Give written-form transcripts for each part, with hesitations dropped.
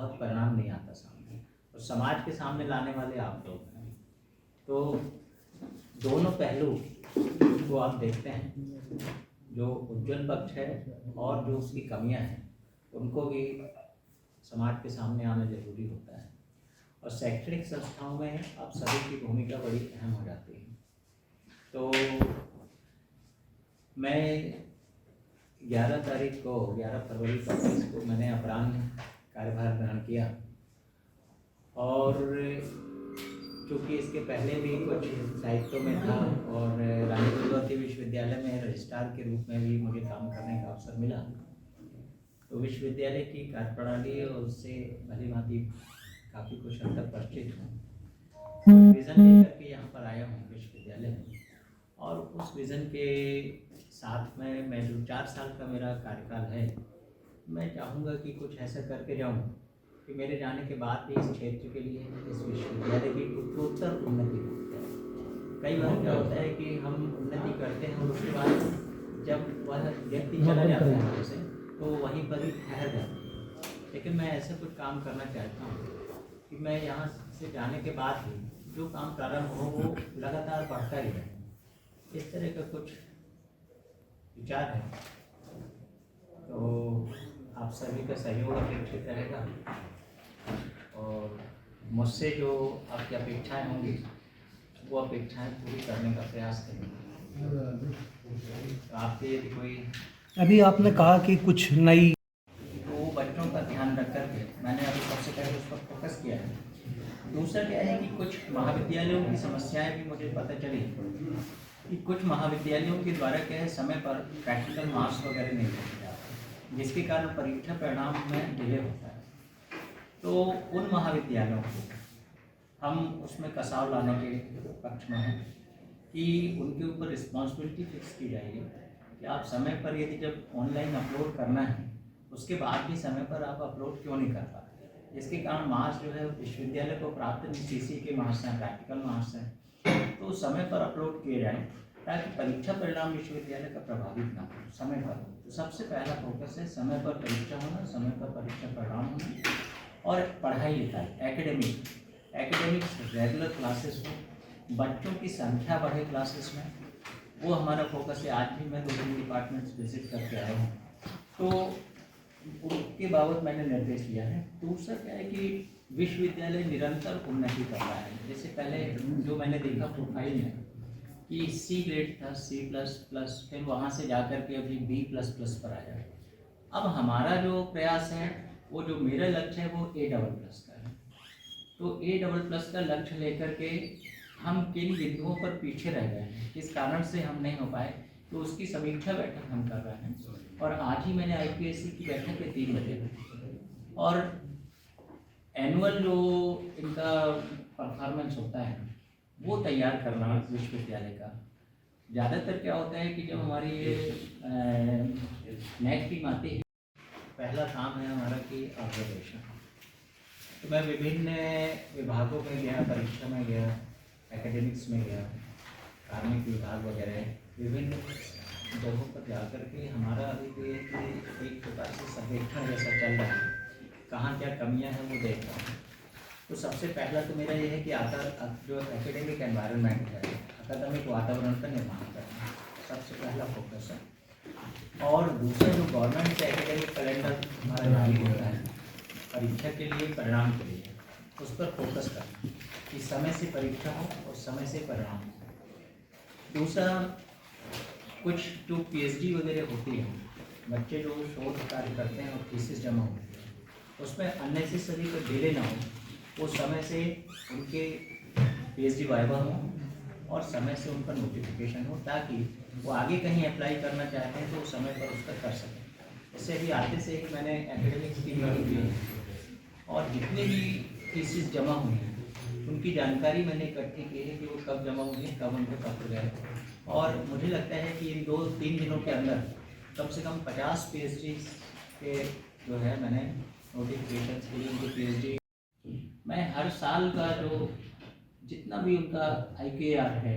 बहुत परिणाम नहीं आता सामने, और समाज के सामने लाने वाले आप लोग हैं। तो दोनों पहलू को आप देखते हैं, जो उज्ज्वल पक्ष है और जो उसकी कमियां हैं, उनको भी समाज के सामने आना जरूरी होता है। और शैक्षणिक संस्थाओं में आप सभी की भूमिका बड़ी अहम हो जाती है। तो मैं 11 तारीख को 11 फरवरी 25 को मैंने अपराह्न कार्यभार ग्रहण किया, और चूँकि इसके पहले भी कुछ दायित्वों में था और रानी दुर्गावती विश्वविद्यालय में रजिस्ट्रार के रूप में भी मुझे काम करने का अवसर मिला। तो विश्वविद्यालय की कार्यप्रणाली और उससे भली भांति काफ़ी कुछ हद तक परिचित हूँ। विज़न लेकर के यहाँ पर आया हूँ विश्वविद्यालय में, और उस विज़न के साथ में मैं जो 4 साल का मेरा कार्यकाल है, मैं चाहूँगा कि कुछ ऐसा करके जाऊँ कि मेरे जाने के बाद भी इस क्षेत्र के लिए, इस विश्वविद्यालय की उत्तरोत्तर उन्नति हो जाए। कई बार क्या होता है कि हम उन्नति करते हैं और उसके बाद जब वह व्यक्ति चला जाता है वहाँ से, तो वहीं पर ही ठहर जाते हैं। लेकिन मैं ऐसा कुछ काम करना चाहता हूँ कि मैं यहाँ से जाने के बाद भी जो काम प्रारंभ हो वो लगातार बढ़ता ही रहे। इस तरह का कुछ विचार है, तो आप सभी का सहयोग अपेक्षित रहेगा, और मुझसे जो आपकी अपेक्षाएं होंगी वो अपेक्षाएं पूरी करने का प्रयास करेंगे। तो आपके यदि कोई, अभी आपने कहा कि कुछ नई, तो बच्चों का ध्यान रख करके मैंने अभी सबसे पहले उस पर फोकस किया है। दूसरा क्या है कि कुछ महाविद्यालयों की समस्याएं भी मुझे पता चली कि कुछ महाविद्यालयों के द्वारा क्या है, समय पर प्रैक्टिकल मार्क्स वगैरह नहीं दिए जाते, जिसके कारण परीक्षा परिणाम में डिले होता है। तो उन महाविद्यालयों को हम उसमें कसाव लाने के पक्ष में हैं कि उनके ऊपर रिस्पॉन्सिबिलिटी फिक्स की जाएगी कि आप समय पर, यदि जब ऑनलाइन अपलोड करना है उसके बाद भी समय पर आप अपलोड क्यों नहीं कर पाते, जिसके कारण मार्क्स जो है विश्वविद्यालय को प्राप्त सीसी के मार्क्स हैं, प्रैक्टिकल मार्क्स हैं, तो समय पर अपलोड किए जाएँ ताकि परीक्षा परिणाम विश्वविद्यालय का प्रभावित ना हो, समय पर हो। तो सबसे पहला फोकस है समय पर परीक्षा होना, समय पर परीक्षा परिणाम होना, और पढ़ाई लिखाई, एकेडमिक्स रेगुलर क्लासेस हो, बच्चों की संख्या बढ़े क्लासेस में, वो हमारा फोकस है। आज भी मैं 2-3 डिपार्टमेंट्स विजिट करके आया हूँ, तो उसके बाबत मैंने निर्देश दिया है। दूसरा क्या है कि विश्वविद्यालय निरंतर उन्नति कर रहा है। जैसे पहले जो मैंने देखा प्रोफाइल में कि C ग्रेड था, C++, फिर वहाँ से जाकर के अभी B++ पर आया। अब हमारा जो प्रयास है, वो जो मेरा लक्ष्य है वो A++ का है। तो A++ का लक्ष्य लेकर के हम किन बिंदुओं पर पीछे रह गए हैं, किस कारण से हम नहीं हो पाए, तो उसकी समीक्षा बैठक हम कर रहे हैं। और आज ही मैंने IPSC की बैठक है 3 बजे, और एनुअल जो इनका परफॉर्मेंस होता है वो तैयार करना विश्वविद्यालय का। ज़्यादातर क्या होता है कि जब हमारी ये नेक्स्ट टीम आती है, पहला काम है हमारा कि ऑब्जर्वेशन। तो मैं विभिन्न विभागों में गया, परीक्षा में गया, एकेडमिक्स में गया, कार्मिक विभाग वगैरह विभिन्न जगहों पर जाकर के हमारा अभी भी एक प्रकार से सर्वेक्षण जैसा चल रहा है, कहाँ क्या कमियाँ हैं वो देख रहा हूँ। तो सबसे पहला तो मेरा ये है कि जो एकेडमिक एनवायरनमेंट है, अकादमिक वातावरण का निर्माण करना सबसे पहला फोकस है। और दूसरा जो गवर्नमेंट का एकेडमिक कैलेंडर हमारा जारी होता है परीक्षा के लिए, परिणाम के लिए, उस पर फोकस करना कि समय से परीक्षा हो और समय से परिणाम हो। दूसरा, कुछ जो PhD वगैरह होती है, बच्चे जो शोध कार्य करते हैं और थीसिस जमा होती है, उसमें अननेसेसरी को डिले ना हो, वो समय से उनके PhD वाइवा हो और समय से उनका नोटिफिकेशन हो, ताकि वो आगे कहीं अप्लाई करना चाहते हैं तो वो समय पर उसका कर सकें। इससे भी आते से ही मैंने एकेडमिक्स की मीटिंग की और जितने भी थीसिस जमा हुई हैं उनकी जानकारी मैंने इकट्ठी की है कि वो कब जमा हुई है, कब उनके पत्र गए, और मुझे लगता है कि इन 2-3 दिनों के अंदर कम से कम 50 PhD के जो है मैंने नोटिफिकेशन के लिए उनके PhD, मैं हर साल का जो जितना भी उनका IKR है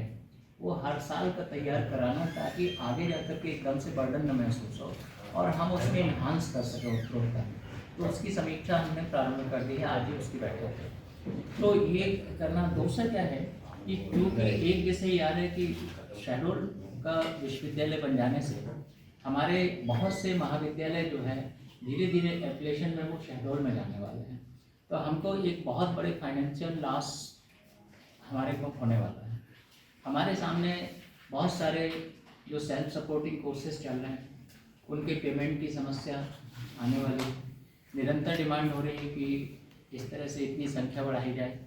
वो हर साल का तैयार कराना, ताकि आगे जाकर के एकदम से बर्डन न महसूस हो और हम उसमें इन्हांस कर सकें उत्तरोत्तर। तो उसकी समीक्षा हमने प्रारंभ कर दी है, आज ही उसकी बैठक है। तो ये करना। दूसरा क्या है कि क्योंकि एक विषय याद है कि शहडोल का विश्वविद्यालय बन जाने से हमारे बहुत से महाविद्यालय जो है धीरे धीरे एप्लीकेशन में वो शहडोल में जाने वाले हैं, तो हमको एक बहुत बड़े फाइनेंशियल लॉस हमारे को होने वाला है। हमारे सामने बहुत सारे जो सेल्फ सपोर्टिंग कोर्सेज चल रहे हैं उनके पेमेंट की समस्या आने वाली, निरंतर डिमांड हो रही है कि इस तरह से इतनी संख्या बढ़ाई जाए,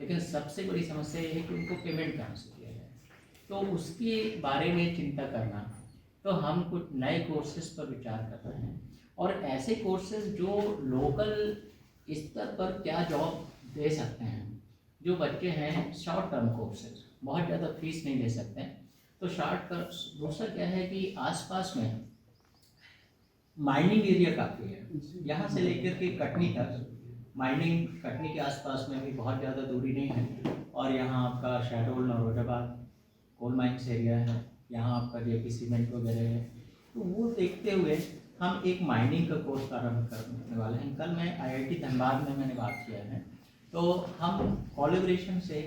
लेकिन सबसे बड़ी समस्या ये है कि उनको पेमेंट कहाँ से किया जाए। तो उसके बारे में चिंता करना, तो हम कुछ नए कोर्सेज पर विचार कर रहे हैं और ऐसे कोर्सेज जो लोकल स्तर पर क्या जॉब दे सकते हैं। जो बच्चे हैं शॉर्ट टर्म कोर्सेज, बहुत ज़्यादा फीस नहीं दे सकते हैं, तो शॉर्ट टर्म। दूसरा क्या है कि आसपास में माइनिंग एरिया काफ़ी है, यहाँ से लेकर के कटनी तक माइनिंग, कटनी के आसपास में भी बहुत ज़्यादा दूरी नहीं है, और यहाँ आपका Shahdol Naurozabad coal mines area है, यहाँ आपका जेपी सीमेंट वगैरह है। तो वो देखते हुए हम एक माइनिंग का कोर्स प्रारंभ करने वाले हैं। कल मैं आईआईटी धनबाद में मैंने बात किया है, तो हम कोलैबोरेशन से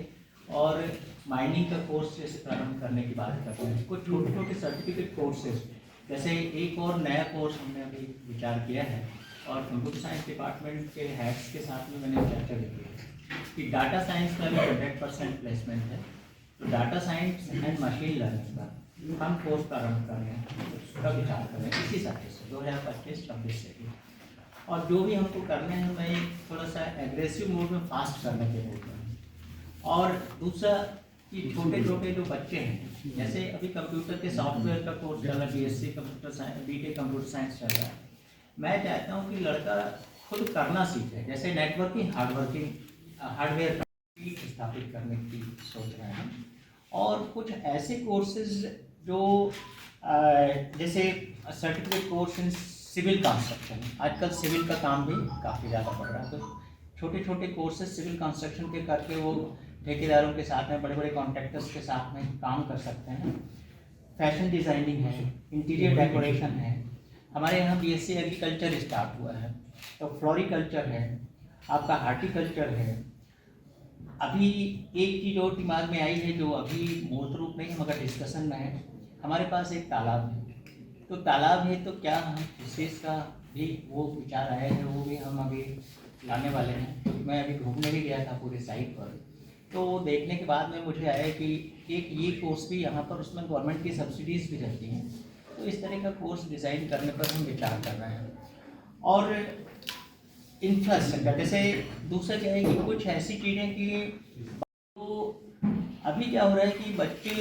और माइनिंग का कोर्स जैसे प्रारंभ करने की बात करते हैं। कुछ छोटे छोटे सर्टिफिकेट कोर्सेज, जैसे एक और नया कोर्स हमने अभी विचार किया है और कंप्यूटर साइंस डिपार्टमेंट के हेड्स के साथ में मैंने चर्चा की है कि डाटा साइंस का भी 100% प्लेसमेंट है, तो data science and machine learning का हम कोर्स प्रारंभ कर रहे हैं, उसका विचार कर रहे हैं इसी साल से 2025-26 से भी। और जो भी हमको करने हैं मैं थोड़ा सा एग्रेसिव मोड में फास्ट करने के मूड में। और दूसरा कि छोटे छोटे जो बच्चे हैं, जैसे अभी कंप्यूटर के सॉफ्टवेयर का कोर्स चल रहा है, BSc computer science, BTech computer science चल रहा है। मैं चाहता हूँ कि लड़का खुद करना सीखे, जैसे नेटवर्किंग हार्डवेयर स्थापित करने की सोच रहे हैं। और कुछ ऐसे कोर्सेज जो जैसे certificate course in civil construction, आजकल सिविल का काम भी काफ़ी ज़्यादा बढ़ रहा है, तो छोटे छोटे कोर्सेज सिविल कंस्ट्रक्शन के करके वो ठेकेदारों के साथ में, बड़े बड़े कॉन्ट्रैक्टर्स के साथ में काम कर सकते हैं। फैशन डिज़ाइनिंग है, इंटीरियर डेकोरेशन है, हमारे यहाँ बीएससी एग्रीकल्चर स्टार्ट हुआ है, तो फ्लोरिकल्चर है, आपका हार्टिकल्चर है। अभी एक चीज़ और दिमाग में आई है जो अभी मूर्त रूप नहीं मगर डिस्कशन में है, हमारे पास एक तालाब है, तो तालाब है तो क्या हम विशेष का भी वो विचार आया है, वो भी हम अभी लाने वाले हैं। तो मैं अभी घूमने भी गया था पूरे साइट पर, तो देखने के बाद में मुझे आया कि एक ये कोर्स भी यहाँ पर, उसमें गवर्नमेंट की सब्सिडीज़ भी रहती हैं, तो इस तरह का कोर्स डिज़ाइन करने पर हम विचार कर रहे हैं। और इंफ्रास्ट्रक्चर, जैसे दूसरा क्या है कि कुछ ऐसी चीज़ें कि तो अभी क्या हो रहा है कि बच्चे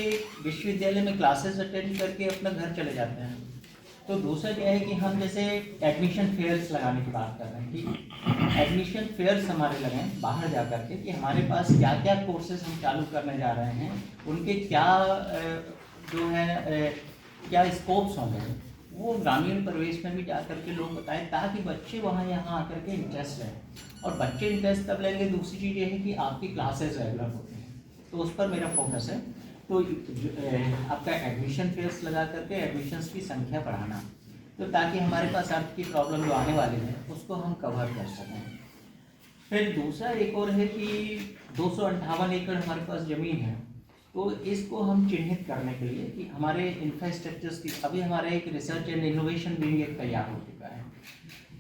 विश्वविद्यालय में क्लासेस अटेंड करके अपना घर चले जाते हैं, तो दूसरा क्या है कि हम जैसे एडमिशन फेयर्स लगाने की बात कर रहे हैं कि एडमिशन फेयर्स हमारे लगाएं बाहर जा कर के, कि हमारे पास क्या क्या कोर्सेज हम चालू करने जा रहे हैं, उनके क्या जो है क्या स्कोप्स होंगे, वो ग्रामीण परिवेश में भी जा करके लोग बताएं, ताकि बच्चे वहाँ यहाँ आकर के इंटरेस्ट लें। और बच्चे इंटरेस्ट तब लेंगे, दूसरी चीज़ ये है कि आपकी क्लासेस रेगुलर होती हैं, तो उस पर मेरा फोकस है। तो आपका एडमिशन फेयर्स लगा करके एडमिशन्स की संख्या बढ़ाना, तो ताकि हमारे पास अर्थ की प्रॉब्लम जो आने वाली है उसको हम कवर कर सकें। फिर दूसरा एक और है कि 258 एकड़ हमारे पास ज़मीन है, तो इसको हम चिन्हित करने के लिए कि हमारे इंफ्रास्ट्रक्चर्स की, अभी हमारा एक रिसर्च एंड इनोवेशन विंग एक तैयार हो चुका है,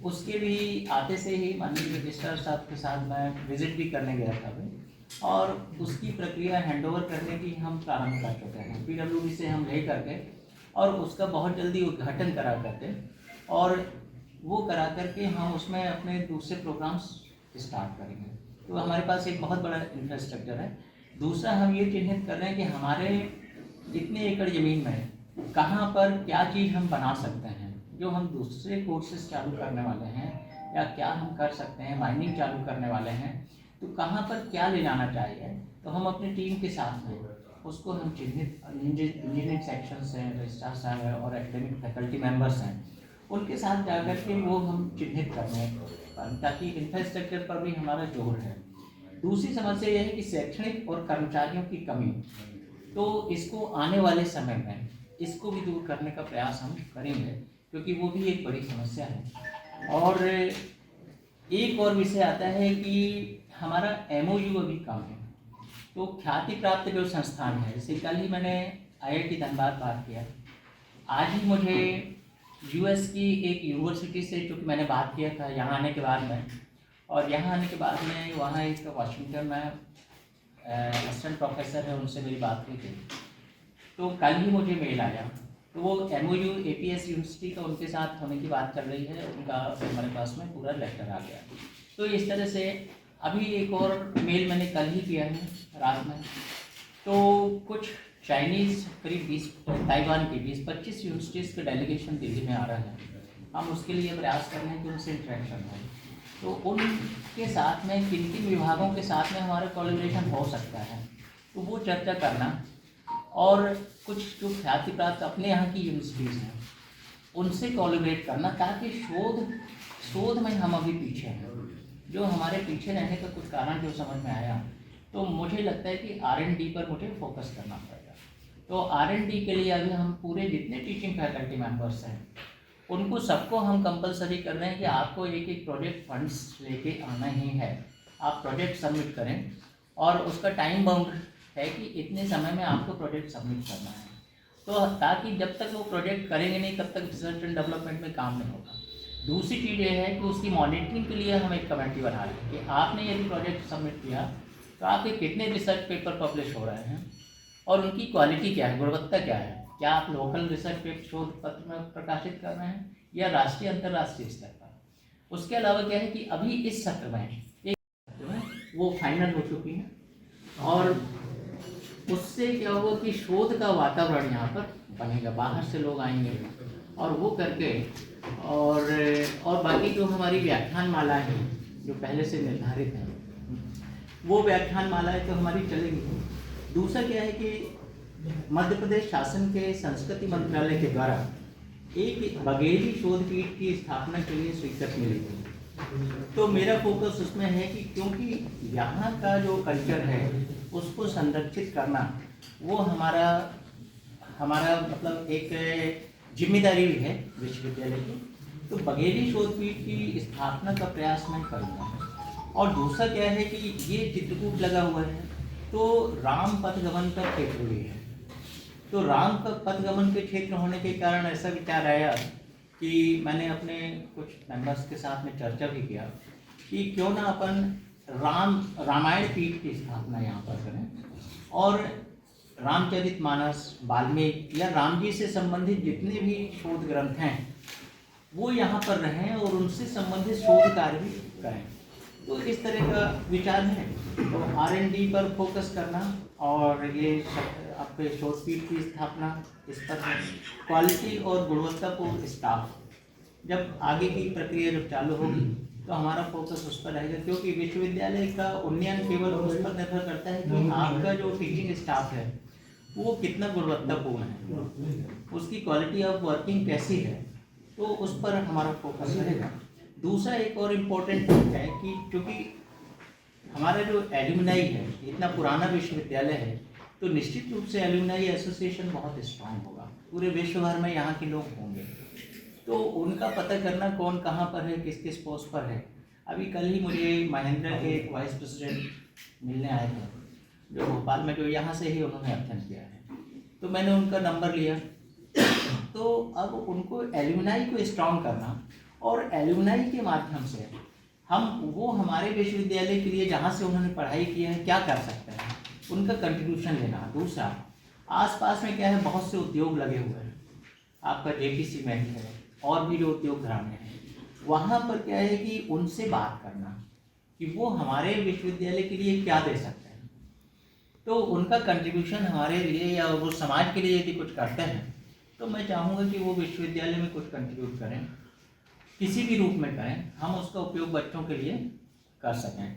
उसके भी आते से ही माननीय रजिस्ट्रार साहब के साथ मैं विजिट भी करने गया था अभी, और उसकी प्रक्रिया हैंडओवर करने की हम प्रारंभ कर चुके हैं। पीडब्ल्यूडी से हम ले करके और उसका बहुत जल्दी उद्घाटन करा करके, और वो करा करके हम उसमें अपने दूसरे प्रोग्राम्स स्टार्ट करेंगे। तो हमारे पास एक बहुत बड़ा इंफ्रास्ट्रक्चर है। दूसरा हम ये चिन्हित कर रहे हैं कि हमारे इतने एकड़ ज़मीन में कहाँ पर क्या चीज़ हम बना सकते हैं, जो हम दूसरे कोर्सेज चालू करने वाले हैं, या क्या हम कर सकते हैं, माइनिंग चालू करने वाले हैं, तो कहाँ पर क्या ले जाना चाहिए। तो हम अपनी टीम के साथ में उसको हम चिन्हित, इंजीनियरिंग सेक्शंस हैं, रजिस्ट्रार साहब हैं और एकेडमिक फैकल्टी मेंबर्स हैं, उनके साथ जाकर के वो हम चिन्हित कर रहे हैं, ताकि इंफ्रास्ट्रक्चर पर भी हमारा जोर है। दूसरी समस्या यह है कि शैक्षणिक और कर्मचारियों की कमी, तो इसको आने वाले समय में इसको भी दूर करने का प्रयास हम करेंगे, क्योंकि वो भी एक बड़ी समस्या है। और एक और विषय आता है कि हमारा MOU अभी कम है। तो ख्याति प्राप्त जो संस्थान है, जैसे कल ही मैंने IIT धनबाद बात किया, आज ही मुझे US की एक यूनिवर्सिटी से, चूँकि मैंने बात किया था यहाँ आने के बाद में, और यहाँ आने के बाद में वहाँ एक वाशिंगटन में असिस्टेंट प्रोफेसर है, उनसे मेरी बात हुई थी। तो कल ही मुझे मेल आया, तो वो MOU APS यूनिवर्सिटी का उनके साथ होने की बात चल रही है, उनका हमारे पास में पूरा लेटर आ गया। तो इस तरह से अभी एक और मेल मैंने कल ही किया है रात में। तो कुछ चाइनीज़ करीब 20 ताइवान की 20-25 यूनिवर्सिटीज़ का डेलीगेशन दिल्ली में आ रहा है। हम उसके लिए प्रयास कर रहे हैं कि उनसे इंटरेक्शन हो, तो उनके साथ में किन किन विभागों के साथ में हमारा कोलैबोरेशन हो सकता है, तो वो चर्चा करना। और कुछ जो ख्याति प्राप्त अपने यहाँ की यूनिवर्सिटीज़ हैं उनसे कोलैबोरेट करना, ताकि शोध में हम अभी पीछे हैं। जो हमारे पीछे रहने का कुछ कारण जो समझ में आया, तो मुझे लगता है कि R&D पर मुझे फोकस करना पड़ेगा। तो R&D के लिए अभी हम पूरे जितने टीचिंग फैकल्टी मेंबर्स हैं उनको सबको हम कंपलसरी कर रहे हैं कि आपको एक एक प्रोजेक्ट फंड्स लेके आना ही है। आप प्रोजेक्ट सबमिट करें और उसका टाइम बाउंड है कि इतने समय में आपको प्रोजेक्ट सबमिट करना है। तो ताकि जब तक वो प्रोजेक्ट करेंगे नहीं तब तक रिसर्च एंड डेवलपमेंट में काम नहीं होगा। दूसरी चीज़ ये है कि उसकी मॉनिटरिंग के लिए हम एक कमेटी बना रहे हैं कि आपने यदि प्रोजेक्ट सबमिट किया तो आपके कितने रिसर्च पेपर पब्लिश हो रहे हैं और उनकी क्वालिटी क्या है, गुणवत्ता क्या है। क्या आप लोकल रिसर्च पेपर शोध पत्र में प्रकाशित कर रहे हैं या राष्ट्रीय अंतर्राष्ट्रीय स्तर पर। उसके अलावा क्या है कि अभी इस सत्र में वो फाइनल हो चुकी है, और उससे क्या होगा कि शोध का वातावरण यहाँ पर बनेगा। बाहर से लोग आएंगे और वो करके और बाकी जो हमारी व्याख्यान मालाएँ हैं जो पहले से निर्धारित हैं, वो व्याख्यान मालाएँ तो हमारी चलेंगी। दूसरा क्या है कि मध्य प्रदेश शासन के संस्कृति मंत्रालय के द्वारा एक बघेली शोध पीठ की स्थापना के लिए स्वीकृति मिली थी। तो मेरा फोकस उसमें है कि क्योंकि यहाँ का जो कल्चर है उसको संरक्षित करना वो हमारा मतलब एक जिम्मेदारी भी है विश्वविद्यालय की। तो बघेली शोध पीठ की स्थापना का प्रयास मैं करूँगा। और दूसरा क्या है कि ये चित्रकूट लगा हुआ है, तो राम पथगमन का क्षेत्र भी है। तो राम का पथगमन के क्षेत्र होने के कारण ऐसा विचार आया कि मैंने अपने कुछ मेंबर्स के साथ में चर्चा भी किया कि क्यों ना अपन रामायण पीठ की स्थापना यहाँ पर करें और रामचरितमानस, वाल्मीकि या राम जी से संबंधित जितने भी शोध ग्रंथ हैं वो यहाँ पर रहें और उनसे संबंधित शोध कार्य भी करें। तो इस तरह का विचार है। तो R&D पर फोकस करना और ये आपके शोध पीठ की स्थापना, इस पर क्वालिटी और गुणवत्तापूर्ण स्टाफ, जब आगे की प्रक्रिया जब चालू होगी तो हमारा फोकस उस पर रहेगा। क्योंकि विश्वविद्यालय का उन्नयन केवल उस पर निर्भर करता है कि आपका जो टीचिंग स्टाफ है वो कितना गुणवत्तापूर्ण है, उसकी क्वालिटी ऑफ वर्किंग कैसी है, तो उस पर हमारा फोकस रहेगा। दूसरा एक और इम्पोर्टेंट है कि क्योंकि हमारा जो एल्यूमनाई है, इतना पुराना विश्वविद्यालय है, तो निश्चित रूप से एल्यूमनाई एसोसिएशन बहुत स्ट्रांग होगा। पूरे विश्व भर में यहाँ के लोग होंगे, तो उनका पता करना कौन कहाँ पर है, किस किस पोस्ट पर है। अभी कल ही मुझे महिंद्रा के एक वाइस प्रेसिडेंट मिलने आए थे जो भोपाल में, जो यहाँ से ही उन्होंने अध्ययन किया है, तो मैंने उनका नंबर लिया। तो अब उनको एल्यूमनाई को स्ट्रांग करना और एल्यूमनाई के माध्यम से वो हमारे विश्वविद्यालय के लिए जहाँ से उन्होंने पढ़ाई की है क्या कर सकते हैं, उनका कंट्रीब्यूशन लेना। दूसरा, आसपास में क्या है, बहुत से उद्योग लगे हुए हैं, आपका JP सीमेंट है और भी जो उद्योग घराने हैं, वहाँ पर क्या है कि उनसे बात करना कि वो हमारे विश्वविद्यालय के लिए क्या दे सकते हैं। तो उनका कंट्रीब्यूशन हमारे लिए या वो समाज के लिए यदि कुछ करते हैं तो मैं चाहूँगा कि वो विश्वविद्यालय में कुछ कंट्रीब्यूट करें, किसी भी रूप में करें, हम उसका उपयोग बच्चों के लिए कर सकें।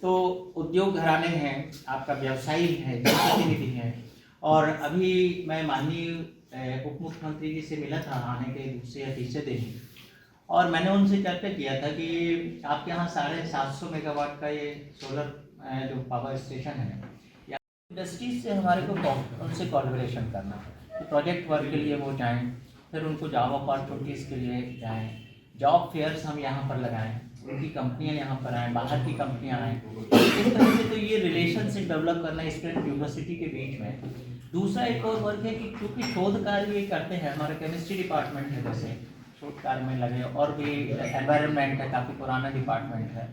तो उद्योग घराने हैं, आपका व्यवसायी है, जनप्रतिनिधि हैं। और अभी मैं माननीय उप मुख्यमंत्री जी से मिला था आने के दूसरे या तीसरे दिन, और मैंने उनसे चर्चा किया था कि आपके यहाँ 750 मेगावाट का ये सोलर जो पावर स्टेशन है, या इंडस्ट्रीज से हमारे को उनसे कोलैबोरेशन करना, प्रोजेक्ट वर्क के लिए वो जाएँ, फिर उनको जॉब अपॉर्चुनिटीज़ के लिए जाएँ, जॉब फेयर्स हम यहाँ पर लगाएं, उनकी कंपनियां यहाँ पर आएँ, बाहर की कंपनियां आएँ, इस तरह से तो ये रिलेशनशिप डेवलप करना स्टूडेंट यूनिवर्सिटी के बीच में। दूसरा एक और वर्क है कि क्योंकि शोध कार्य ये करते हैं, हमारा केमिस्ट्री डिपार्टमेंट है जैसे शोध कार्य में लगे, और भी एनवायरनमेंट है, काफ़ी पुराना डिपार्टमेंट है,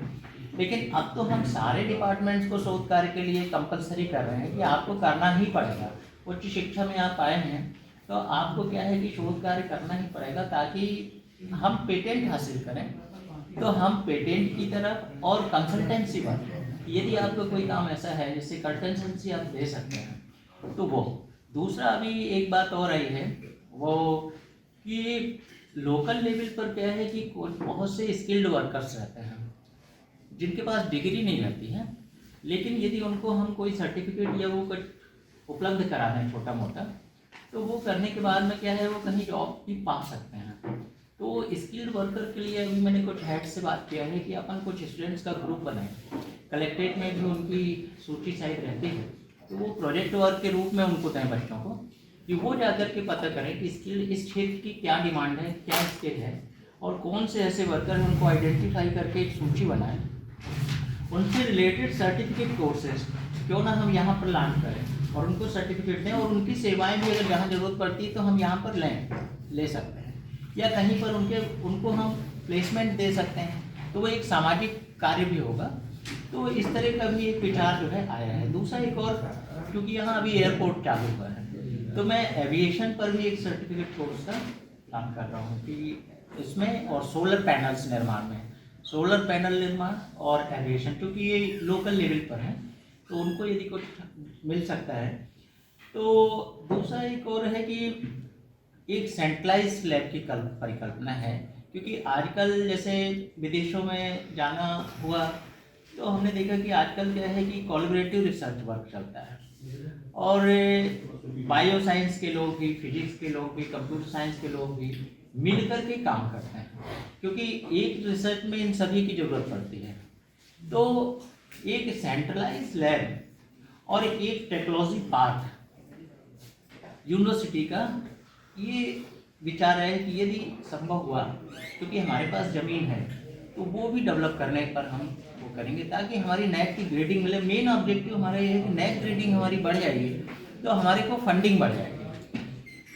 लेकिन अब तो हम सारे डिपार्टमेंट्स को शोध कार्य के लिए कंपलसरी कर रहे हैं कि आपको करना ही पड़ेगा। उच्च शिक्षा में आप आए हैं तो आपको क्या है कि शोध कार्य करना ही पड़ेगा, ताकि हम पेटेंट हासिल करें तो हम पेटेंट की तरफ और कंसल्टेंसी वर्क, यदि आपको कोई काम ऐसा है जिससे कंसल्टेंसी आप दे सकते हैं तो वो। दूसरा अभी एक बात और आई है वो कि लोकल लेवल पर क्या है कि बहुत से स्किल्ड वर्कर्स रहते हैं जिनके पास डिग्री नहीं रहती है, लेकिन यदि उनको हम कोई सर्टिफिकेट या वो कुछ उपलब्ध करा दें छोटा मोटा, तो वो करने के बाद में क्या है वो कहीं जॉब भी पा सकते हैं। तो स्किल्ड वर्कर के लिए अभी मैंने कुछ हेड से बात किया है कि अपन कुछ स्टूडेंट्स का ग्रुप बनाएं, कलेक्ट्रेट में भी उनकी सूची साइड रहती है, तो वो प्रोजेक्ट वर्क के रूप में उनको दें बच्चों को कि वो जाकर के पता करें कि स्किल इस क्षेत्र की क्या डिमांड है, क्या स्किल है, और कौन से ऐसे वर्कर हैं उनको आइडेंटिफाई करके एक सूची बनाएं। उनसे रिलेटेड सर्टिफिकेट कोर्सेज क्यों ना हम यहाँ पर लॉन्च करें और उनको सर्टिफिकेट दें, और उनकी सेवाएं भी अगर जहाँ ज़रूरत पड़ती है तो हम यहाँ पर ले सकते हैं, या कहीं पर उनको हम प्लेसमेंट दे सकते हैं, तो वो एक सामाजिक कार्य भी होगा। तो इस तरह का भी एक विचार जो है आया है। दूसरा एक और, क्योंकि यहाँ अभी एयरपोर्ट चालू हुआ है तो मैं एविएशन पर भी एक सर्टिफिकेट कोर्स का काम कर रहा हूँ कि इसमें, और सोलर पैनल्स निर्माण में, सोलर पैनल निर्माण और एविएशन, क्योंकि ये लोकल लेवल पर है तो उनको यदि कुछ मिल सकता है। तो दूसरा एक और है कि एक सेंट्रलाइज्ड लैब की परिकल्पना है, क्योंकि आजकल जैसे विदेशों में जाना हुआ तो हमने देखा कि आजकल क्या है कि कोलैबोरेटिव रिसर्च वर्क चलता है, और बायो साइंस के लोग भी, फिजिक्स के लोग भी, कंप्यूटर साइंस के लोग भी मिल कर के काम करते हैं, क्योंकि एक रिसर्च में इन सभी की ज़रूरत पड़ती है। तो एक सेंट्रलाइज लैब और एक टेक्नोलॉजी पार्क यूनिवर्सिटी का ये विचार है कि यदि संभव हुआ, क्योंकि हमारे पास ज़मीन है, तो वो भी डेवलप करने पर हम वो करेंगे ताकि हमारी नैक की ग्रेडिंग मिले। मेन ऑब्जेक्टिव हमारा ये है कि नैक ग्रेडिंग हमारी बढ़ जाएगी तो हमारे को फंडिंग बढ़ जाएगी।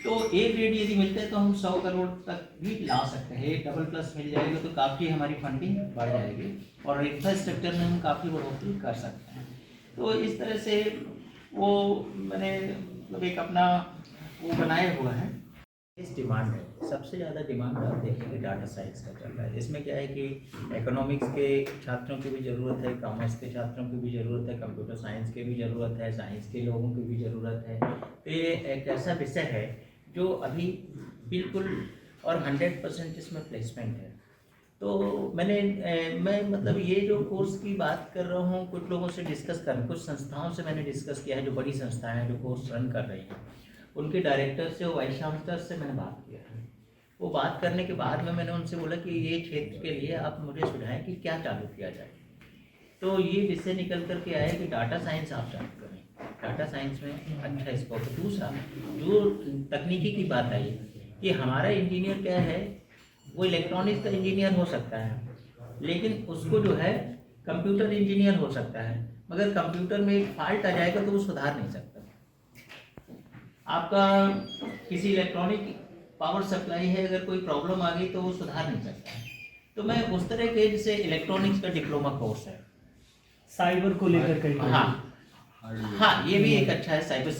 तो एक ग्रेड यदि मिलता है तो हम 100 करोड़ तक भी ला सकते हैं, एक डबल प्लस मिल जाएगा तो काफ़ी हमारी फंडिंग बढ़ जाएगी और इंफ्रास्ट्रक्चर में हम काफ़ी बढ़ोतरी कर सकते हैं। तो इस तरह से वो मैंने मतलब एक अपना वो बनाया हुआ है। इस डिमांड है, सबसे ज़्यादा डिमांड आप देखेंगे डाटा साइंस का चल रहा है। इसमें क्या है कि इकोनॉमिक्स के छात्रों की भी ज़रूरत है, कॉमर्स के छात्रों की भी ज़रूरत है, कंप्यूटर साइंस की भी ज़रूरत है, साइंस के लोगों की भी ज़रूरत है। तो ये एक ऐसा विषय है जो अभी बिल्कुल और 100% इसमें प्लेसमेंट है। तो मैं मतलब ये जो कोर्स की बात कर रहा हूँ, कुछ लोगों से डिस्कस कर, कुछ संस्थाओं से मैंने डिस्कस किया है जो बड़ी संस्थाएं हैं जो कोर्स रन कर रही हैं, उनके डायरेक्टर से और वाइस चांसलर से मैंने बात किया है। वो बात करने के बाद में मैंने उनसे बोला कि ये क्षेत्र के लिए आप मुझे सुझाएं कि क्या चालू किया जाए। तो ये विषय निकल कर के आया कि डाटा साइंस आप चालू करें, डाटा साइंस में अच्छा स्कोप है। दूसरा जो तकनीकी की बात आई कि हमारा इंजीनियर क्या है, वो इलेक्ट्रॉनिक्स का इंजीनियर हो सकता है, लेकिन उसको जो है कंप्यूटर इंजीनियर हो सकता है, मगर कंप्यूटर में एक फॉल्ट आ जाएगा तो वो सुधार नहीं सकता। आपका किसी इलेक्ट्रॉनिक पावर सप्लाई है, अगर कोई प्रॉब्लम आ गई तो वो सुधार नहीं सकता है। तो मैं उस तरह के जैसे इलेक्ट्रॉनिक्स का डिप्लोमा कोर्स है, साइबर को लेकर कहीं, हाँ ये भी एक अच्छा है, साइबर